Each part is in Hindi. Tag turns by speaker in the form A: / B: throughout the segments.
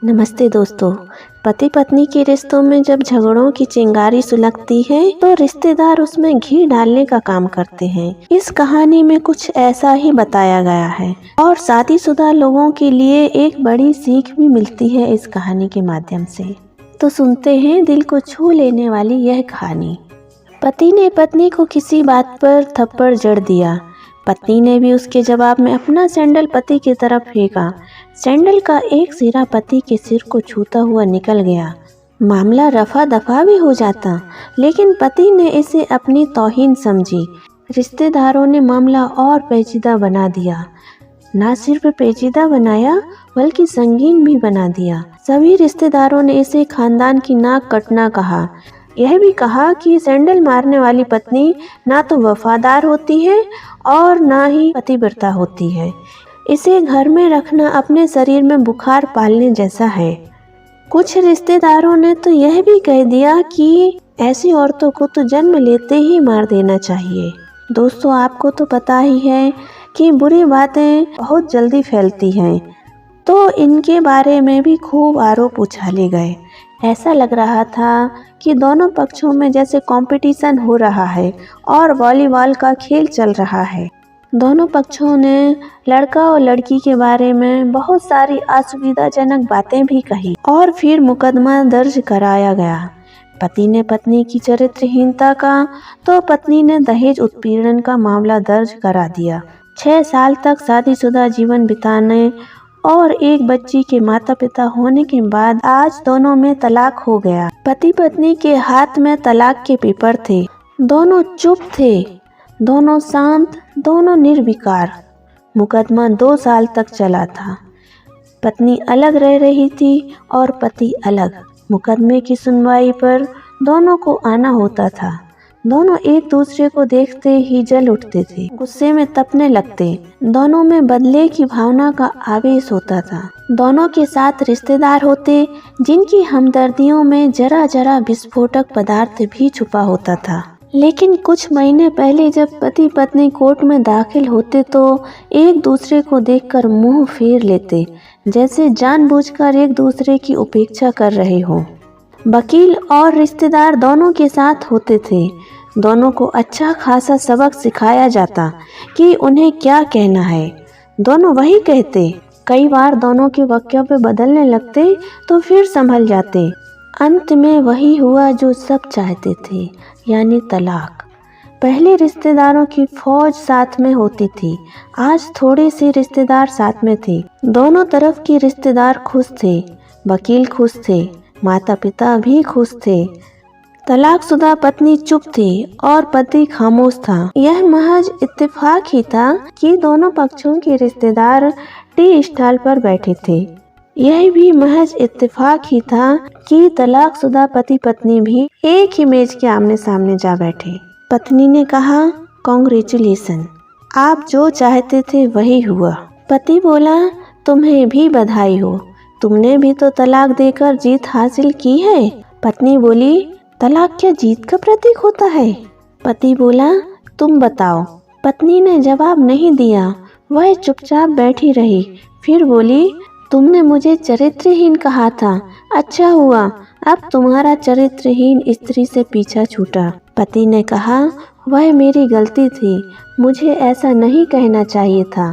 A: नमस्ते दोस्तों। पति पत्नी के रिश्तों में जब झगड़ों की चिंगारी सुलगती है तो रिश्तेदार उसमें घी डालने का काम करते हैं। इस कहानी में कुछ ऐसा ही बताया गया है और शादीशुदा लोगों के लिए एक बड़ी सीख भी मिलती है इस कहानी के माध्यम से। तो सुनते हैं दिल को छू लेने वाली यह कहानी। पति ने पत्नी को किसी बात पर थप्पड़ जड़ दिया। पत्नी ने भी उसके जवाब में अपना सैंडल पति की तरफ फेंका। सैंडल का एक सिरा पति के सिर को छूता हुआ निकल गया। मामला रफा दफा भी हो जाता, लेकिन पति ने इसे अपनी तौहीन समझी। रिश्तेदारों ने मामला और पेचीदा बना दिया। ना सिर्फ पेचीदा बनाया बल्कि संगीन भी बना दिया। सभी रिश्तेदारों ने इसे खानदान की नाक कटना कहा। यह भी कहा कि सैंडल मारने वाली पत्नी ना तो वफादार होती है और ना ही पतिव्रता होती है। इसे घर में रखना अपने शरीर में बुखार पालने जैसा है। कुछ रिश्तेदारों ने तो यह भी कह दिया कि ऐसी औरतों को तो जन्म लेते ही मार देना चाहिए। दोस्तों, आपको तो पता ही है कि बुरी बातें बहुत जल्दी फैलती हैं, तो इनके बारे में भी खूब आरोप उछाले गए। ऐसा लग रहा था कि दोनों पक्षों में जैसे कंपटीशन हो रहा है और वॉलीबॉल का खेल चल रहा है। दोनों पक्षों ने लड़का और लड़की के बारे में बहुत सारी असुविधाजनक बातें भी कही और फिर मुकदमा दर्ज कराया गया। पति ने पत्नी की चरित्रहीनता का तो पत्नी ने दहेज उत्पीड़न का मामला दर्ज करा दिया। 6 साल तक शादीशुदा जीवन बिताने और एक बच्ची के माता पिता होने के बाद आज दोनों में तलाक हो गया। पति पत्नी के हाथ में तलाक के पेपर थे। दोनों चुप थे, दोनों शांत, दोनों निर्विकार। मुकदमा 2 साल तक चला था। पत्नी अलग रह रही थी और पति अलग। मुकदमे की सुनवाई पर दोनों को आना होता था। दोनों एक दूसरे को देखते ही जल उठते थे, गुस्से में तपने लगते। दोनों में बदले की भावना का आवेश होता था। दोनों के साथ रिश्तेदार होते जिनकी हमदर्दियों में जरा जरा विस्फोटक पदार्थ भी छुपा होता था। लेकिन कुछ महीने पहले जब पति पत्नी कोर्ट में दाखिल होते तो एक दूसरे को देखकर मुंह फेर लेते, जैसे जानबूझकर एक दूसरे की उपेक्षा कर रहे हो। वकील और रिश्तेदार दोनों के साथ होते थे। दोनों को अच्छा खासा सबक सिखाया जाता कि उन्हें क्या कहना है। दोनों वही कहते। कई बार दोनों के वक्तव्य बदलने लगते तो फिर संभल जाते। अंत में वही हुआ जो सब चाहते थे, यानी तलाक। पहले रिश्तेदारों की फौज साथ में होती थी, आज थोड़े से रिश्तेदार साथ में थे। दोनों तरफ के रिश्तेदार खुश थे, वकील खुश थे, माता पिता भी खुश थे। तलाकशुदा पत्नी चुप थी और पति खामोश था। यह महज इत्तेफाक ही था कि दोनों पक्षों के रिश्तेदार टी स्टॉल पर बैठे थे। यह भी महज इत्तेफाक ही था कि तलाकशुदा पति पत्नी भी एक ही मेज के आमने सामने जा बैठे। पत्नी ने कहा, कांग्रेचुलेशन, आप जो चाहते थे वही हुआ। पति बोला, तुम्हें भी बधाई हो, तुमने भी तो तलाक देकर जीत हासिल की है। पत्नी बोली, तलाक क्या जीत का प्रतीक होता है? पति बोला, तुम बताओ। पत्नी ने जवाब नहीं दिया, वह चुपचाप बैठी रही। फिर बोली, तुमने मुझे चरित्रहीन कहा था, अच्छा हुआ अब तुम्हारा चरित्रहीन स्त्री से पीछा छूटा। पति ने कहा, वह मेरी गलती थी, मुझे ऐसा नहीं कहना चाहिए था।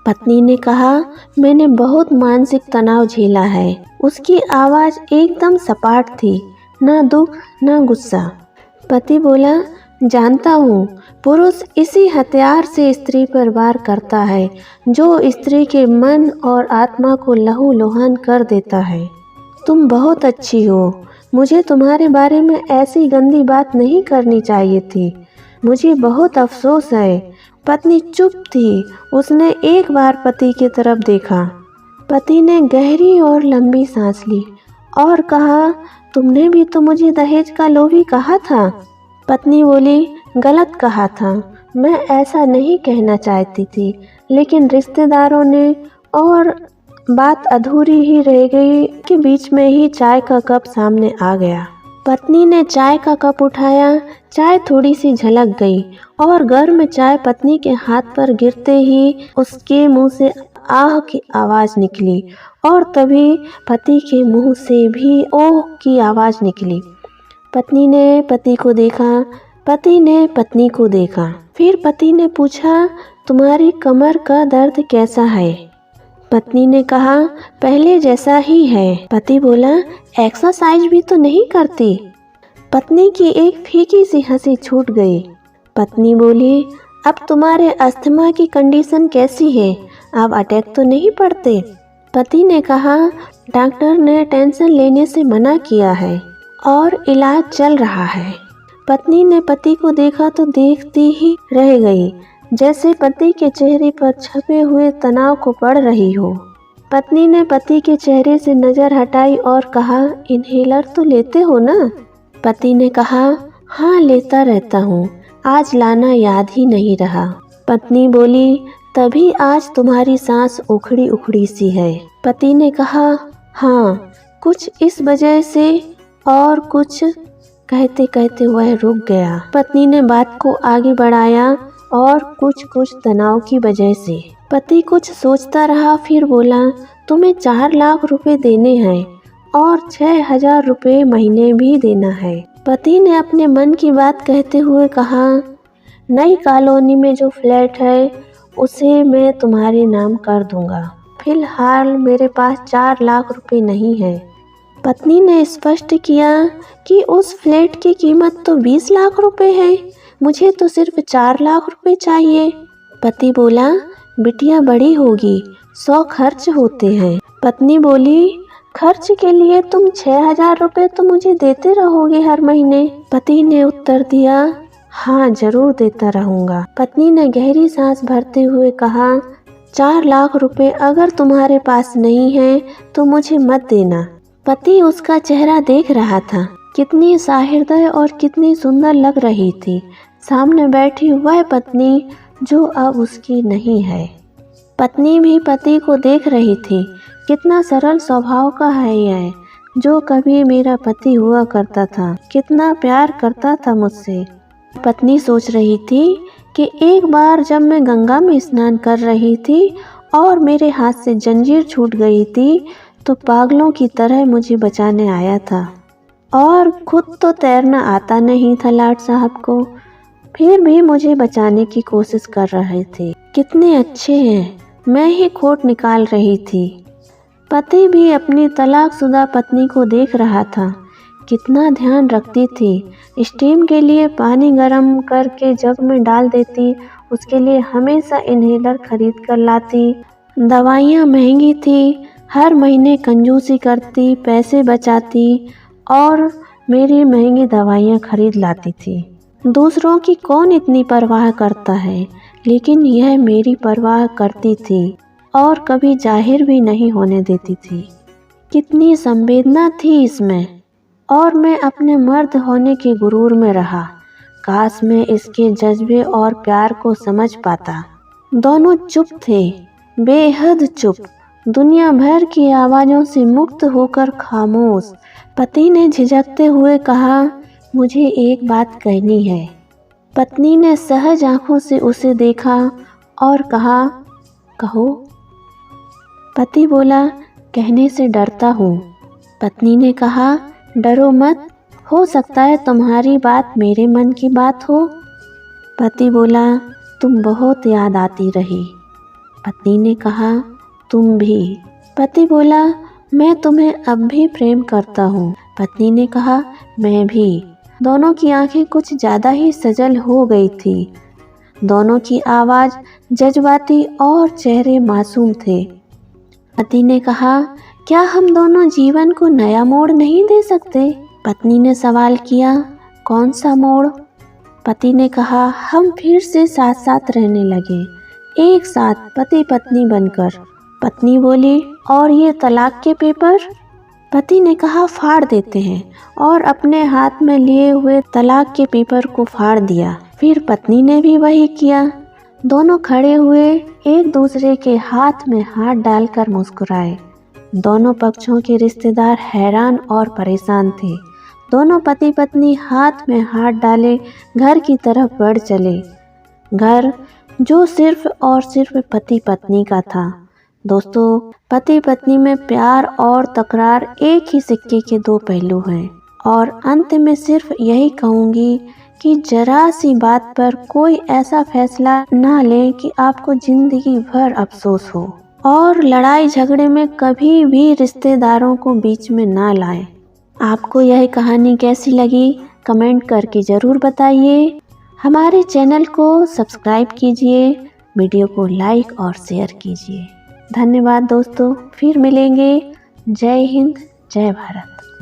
A: पत्नी ने कहा, मैंने बहुत मानसिक तनाव झेला है। उसकी आवाज़ एकदम सपाट थी, ना दुख ना गुस्सा। पति बोला, जानता हूँ, पुरुष इसी हथियार से स्त्री पर वार करता है जो स्त्री के मन और आत्मा को लहूलुहान कर देता है। तुम बहुत अच्छी हो, मुझे तुम्हारे बारे में ऐसी गंदी बात नहीं करनी चाहिए थी, मुझे बहुत अफसोस है। पत्नी चुप थी, उसने एक बार पति की तरफ देखा। पति ने गहरी और लंबी सांस ली और कहा, तुमने भी तो मुझे दहेज का लोभी कहा था। पत्नी बोली, गलत कहा था, मैं ऐसा नहीं कहना चाहती थी, लेकिन रिश्तेदारों ने, और बात अधूरी ही रह गई कि बीच में ही चाय का कप सामने आ गया। पत्नी ने चाय का कप उठाया। चाय थोड़ी सी झलक गई और गर्म चाय पत्नी के हाथ पर गिरते ही उसके मुंह से आह की आवाज निकली और तभी पति के मुंह से भी ओह की आवाज निकली। पत्नी ने पति को देखा, पति ने पत्नी को देखा। फिर पति ने पूछा, तुम्हारी कमर का दर्द कैसा है? पत्नी ने कहा, पहले जैसा ही है। पति बोला, एक्सरसाइज भी तो नहीं करती। पत्नी की एक फीकी सी हंसी छूट गई। पत्नी बोली, अब तुम्हारे अस्थमा की कंडीशन कैसी है? अब अटैक तो नहीं पड़ते? पति ने कहा, डॉक्टर ने टेंशन लेने से मना किया है और इलाज चल रहा है। पत्नी ने पति को देखा तो देखती ही रह गई, जैसे पति के चेहरे पर छपे हुए तनाव को पढ़ रही हो। पत्नी ने पति के चेहरे से नज़र हटाई और कहा, इन्हेलर तो लेते हो ना? पति ने कहा, हाँ लेता रहता हूँ, आज लाना याद ही नहीं रहा। पत्नी बोली, तभी आज तुम्हारी सांस उखड़ी उखड़ी सी है। पति ने कहा, हाँ कुछ इस वजह से और कुछ। कहते कहते वह रुक गया। पत्नी ने बात को आगे बढ़ाया और कुछ तनाव की वजह से। पति कुछ सोचता रहा, फिर बोला, तुम्हें 4 लाख रुपए देने हैं और 6,000 रुपए महीने भी देना है। पति ने अपने मन की बात कहते हुए कहा, नई कॉलोनी में जो फ्लैट है उसे मैं तुम्हारे नाम कर दूंगा। फिलहाल मेरे पास 4 लाख रुपए नहीं है। पत्नी ने स्पष्ट किया कि उस फ्लैट की कीमत तो 20 लाख रुपए है, मुझे तो सिर्फ 4 लाख रुपए चाहिए। पति बोला, बिटिया बड़ी होगी, 100 खर्च होते हैं। पत्नी बोली, खर्च के लिए तुम 6,000 रुपए तो मुझे देते रहोगे हर महीने? पति ने उत्तर दिया, हाँ जरूर देता रहूँगा। पत्नी ने गहरी सांस भरते हुए कहा, 4 लाख रुपए अगर तुम्हारे पास नहीं है तो मुझे मत देना। पति उसका चेहरा देख रहा था, कितनी सहृदय और कितनी सुंदर लग रही थी सामने बैठी वह पत्नी जो अब उसकी नहीं है। पत्नी भी पति को देख रही थी, कितना सरल स्वभाव का है यह, जो कभी मेरा पति हुआ करता था, कितना प्यार करता था मुझसे। पत्नी सोच रही थी कि एक बार जब मैं गंगा में स्नान कर रही थी और मेरे हाथ से जंजीर छूट गई थी तो पागलों की तरह मुझे बचाने आया था और खुद तो तैरना आता नहीं था लाट साहब को, फिर भी मुझे बचाने की कोशिश कर रहे थे। कितने अच्छे हैं, मैं ही खोट निकाल रही थी। पति भी अपनी तलाकशुदा पत्नी को देख रहा था, कितना ध्यान रखती थी। स्टीम के लिए पानी गर्म करके जग में डाल देती, उसके लिए हमेशा इन्हेलर खरीद कर लाती। दवाइयाँ महंगी थी, हर महीने कंजूसी करती, पैसे बचाती और मेरी महंगी दवाइयाँ खरीद लाती थी। दूसरों की कौन इतनी परवाह करता है, लेकिन यह मेरी परवाह करती थी और कभी जाहिर भी नहीं होने देती थी। कितनी संवेदना थी इसमें, और मैं अपने मर्द होने के गुरूर में रहा। काश मैं इसके जज्बे और प्यार को समझ पाता। दोनों चुप थे, बेहद चुप, दुनिया भर की आवाज़ों से मुक्त होकर खामोश। पति ने झिझकते हुए कहा, मुझे एक बात कहनी है। पत्नी ने सहज आंखों से उसे देखा और कहा, कहो। पति बोला, कहने से डरता हूँ। पत्नी ने कहा, डरो मत, हो सकता है तुम्हारी बात मेरे मन की बात हो। पति बोला, तुम बहुत याद आती रही। पत्नी ने कहा, तुम भी। पति बोला, मैं तुम्हें अब भी प्रेम करता हूँ। पत्नी ने कहा, मैं भी। दोनों की आंखें कुछ ज़्यादा ही सजल हो गई थी। दोनों की आवाज़ जज्बाती और चेहरे मासूम थे। पति ने कहा, क्या हम दोनों जीवन को नया मोड़ नहीं दे सकते? पत्नी ने सवाल किया, कौन सा मोड़? पति ने कहा, हम फिर से साथ साथ रहने लगे, एक साथ पति पत्नी बनकर। पत्नी बोली, और ये तलाक के पेपर? पति ने कहा, फाड़ देते हैं, और अपने हाथ में लिए हुए तलाक के पेपर को फाड़ दिया। फिर पत्नी ने भी वही किया। दोनों खड़े हुए एक दूसरे के हाथ में हाथ डालकर मुस्कुराए। दोनों पक्षों के रिश्तेदार हैरान और परेशान थे। दोनों पति पत्नी हाथ में हाथ डाले घर की तरफ बढ़ चले। घर जो सिर्फ और सिर्फ पति पत्नी का था। दोस्तों, पति पत्नी में प्यार और तकरार एक ही सिक्के के दो पहलू हैं। और अंत में सिर्फ यही कहूँगी कि जरा सी बात पर कोई ऐसा फैसला ना लें कि आपको जिंदगी भर अफसोस हो। और लड़ाई झगड़े में कभी भी रिश्तेदारों को बीच में ना लाएं। आपको यह कहानी कैसी लगी कमेंट करके ज़रूर बताइए। हमारे चैनल को सब्सक्राइब कीजिए, वीडियो को लाइक और शेयर कीजिए। धन्यवाद दोस्तों, फिर मिलेंगे। जय हिंद, जय भारत।